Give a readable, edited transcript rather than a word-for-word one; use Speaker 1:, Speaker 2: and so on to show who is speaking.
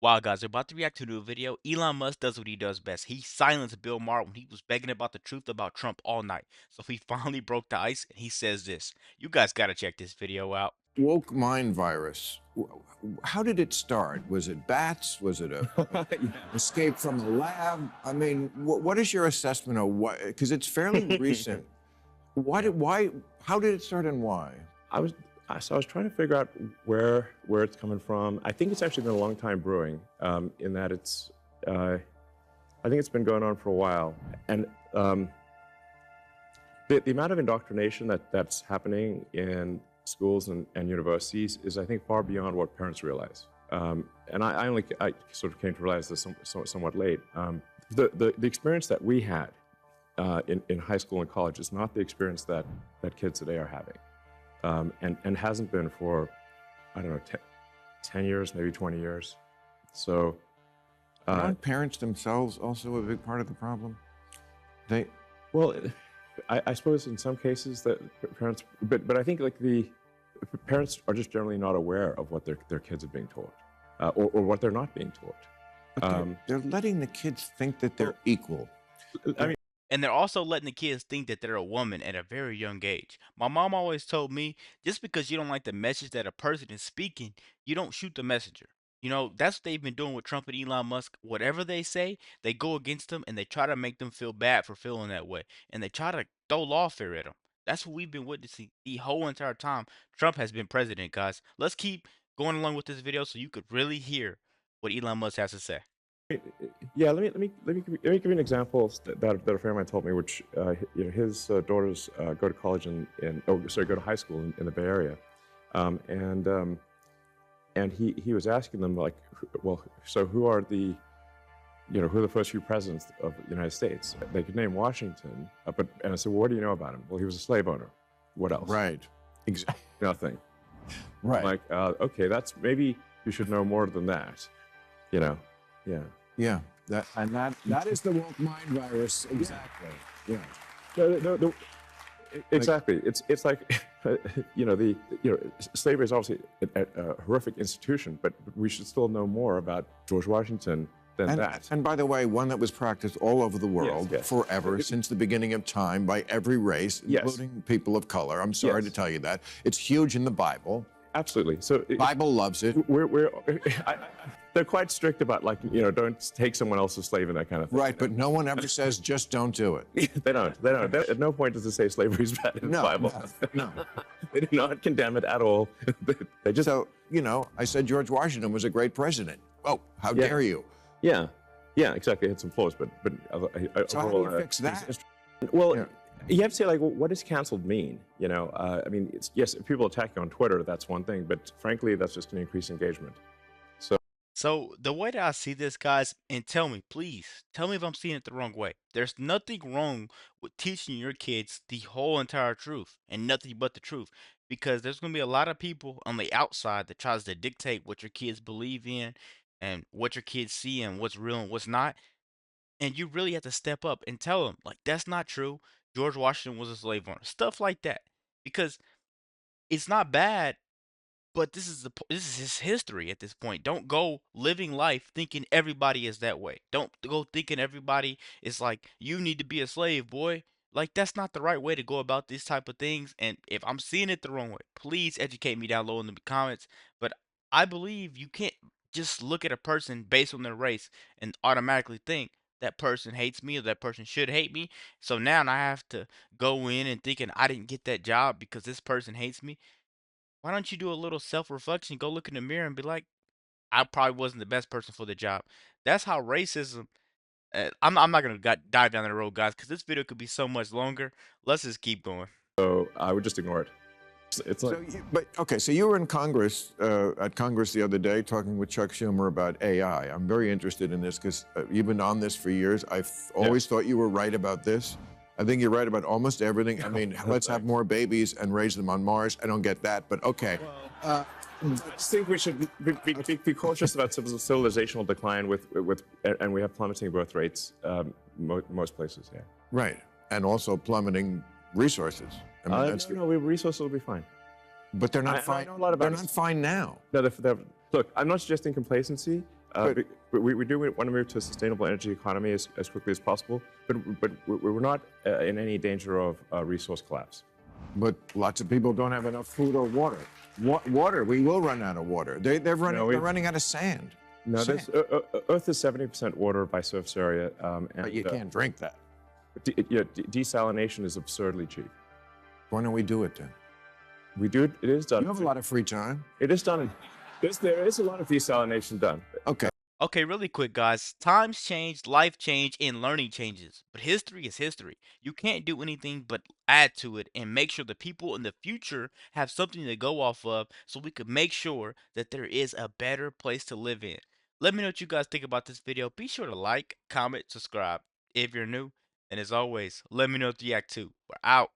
Speaker 1: Wow, guys, we're about to react to a new video. Elon Musk does what he does best. He silenced Bill Maher when he was begging about the truth about Trump all night. So he finally broke the ice and he says this. You guys gotta check this video out.
Speaker 2: Woke mind virus. How did it start? Was it bats? Was it a
Speaker 3: Yeah.
Speaker 2: escape from a lab? I mean, what is your assessment of what? Because it's fairly recent. Why? How did it start and why?
Speaker 3: So I was trying to figure out where it's coming from. I think it's actually been a long time brewing. In that I think it's been going on for a while, and the amount of indoctrination that's happening in schools and universities is, I think, far beyond what parents realize. And I sort of came to realize this somewhat late. The experience that we had in high school and college is not the experience that kids today are having, and hasn't been for, I don't know, 10 years, maybe 20 years. So,
Speaker 2: Aren't parents themselves also a big part of the problem?
Speaker 3: well, I suppose in some cases that parents, but I think like the parents are just generally not aware of what their kids are being taught, or what they're not being taught.
Speaker 2: But they're letting the kids think that they're equal.
Speaker 3: I mean,
Speaker 1: And they're also letting the kids think that they're a woman at a very young age. My mom always told me just because you don't like the message that a person is speaking, you don't shoot the messenger. You know, that's what they've been doing with Trump and Elon Musk. Whatever they say, they go against them and they try to make them feel bad for feeling that way. And they try to throw lawfare at them. That's what we've been witnessing the whole entire time Trump has been president, guys. Let's keep going along with this video so you could really hear what Elon Musk has to say.
Speaker 3: yeah, let me give you an example that a friend of mine told me, which his daughters go to college go to high school in the Bay Area, and he was asking them, like, well, so who are the first few presidents of the United States? They could name Washington, and I said, well, what do you know about him? Well, he was a slave owner. What else?
Speaker 2: Right. Exactly.
Speaker 3: Nothing.
Speaker 2: Right.
Speaker 3: Like, okay, that's, maybe you should know more than that. Yeah.
Speaker 2: Yeah. That is the woke mind virus. Exactly. Yeah.
Speaker 3: No, exactly. It's like, slavery is obviously a horrific institution, but we should still know more about George Washington than that.
Speaker 2: And by the way, one that was practiced all over the world
Speaker 3: Yes.
Speaker 2: forever, since the beginning of time, by every race,
Speaker 3: Yes.
Speaker 2: including people of color. I'm sorry to tell you that. It's huge in the Bible.
Speaker 3: Absolutely. So
Speaker 2: Bible loves it.
Speaker 3: They're quite strict about, like, don't take someone else's slave and that kind of thing.
Speaker 2: Right, but no one ever says, just don't do it.
Speaker 3: They don't. At no point does it say slavery is bad in the Bible.
Speaker 2: No.
Speaker 3: They do not condemn it at all. They just.
Speaker 2: So, I said George Washington was a great president. Oh, how dare you?
Speaker 3: Yeah, exactly. It had some flaws, but
Speaker 2: So how do you fix that?
Speaker 3: Well,
Speaker 2: Yeah.
Speaker 3: you have to say, like, well, what does canceled mean? I mean, yes, if people attack you on Twitter, that's one thing, but frankly, that's just going to increase engagement.
Speaker 1: So the way that I see this, guys, and tell me, please, tell me if I'm seeing it the wrong way. There's nothing wrong with teaching your kids the whole entire truth and nothing but the truth, because there's gonna be a lot of people on the outside that tries to dictate what your kids believe in and what your kids see and what's real and what's not. And you really have to step up and tell them, like, that's not true. George Washington was a slave owner, stuff like that, because it's not bad, but this is his history at this point. Don't go living life thinking everybody is that way. Don't go thinking everybody is like, you need to be a slave, boy. Like, that's not the right way to go about these type of things. And if I'm seeing it the wrong way, please educate me down low in the comments. But I believe you can't just look at a person based on their race and automatically think that person hates me or that person should hate me. So now I have to go in and thinking I didn't get that job because this person hates me. Why don't you do a little self-reflection, go look in the mirror and be like, I probably wasn't the best person for the job. That's how racism. I'm not gonna dive down the road, guys, because this video could be so much longer. Let's just keep going.
Speaker 3: So I would just ignore it. It's like,
Speaker 2: So you were in Congress, at Congress the other day, talking with Chuck Schumer about AI. I'm very interested in this because you've been on this for years. I've always thought you were right about this. I think you're right about almost everything. I mean, let's have more babies and raise them on Mars. I don't get that, but okay.
Speaker 3: I think we should be cautious about civilizational decline and we have plummeting birth rates most places. Yeah.
Speaker 2: Right. And also plummeting resources. I mean,
Speaker 3: No, resources will be fine.
Speaker 2: but they're not
Speaker 3: I
Speaker 2: fine.
Speaker 3: know a lot about
Speaker 2: They're not fine now.
Speaker 3: No, look, I'm not suggesting complacency. Uh,
Speaker 2: But
Speaker 3: be- we do want to move to a sustainable energy economy as quickly as possible, but we're not in any danger of resource collapse.
Speaker 2: but lots of people don't have enough food or water. Water, we will run out of water.
Speaker 3: No,
Speaker 2: They're running out of sand.
Speaker 3: No,
Speaker 2: Sand.
Speaker 3: Earth is 70% water by surface area,
Speaker 2: But you can't drink that.
Speaker 3: Desalination is absurdly cheap.
Speaker 2: Why don't we do it then?
Speaker 3: We do it. It is done.
Speaker 2: You have a lot of free time.
Speaker 3: It is done. There is a lot of desalination done.
Speaker 2: Okay.
Speaker 1: Okay, really quick, guys. Times change, life change, and learning changes. But history is history. You can't do anything but add to it and make sure the people in the future have something to go off of so we could make sure that there is a better place to live in. Let me know what you guys think about this video. Be sure to like, comment, subscribe if you're new. And as always, let me know what you act too. We're out.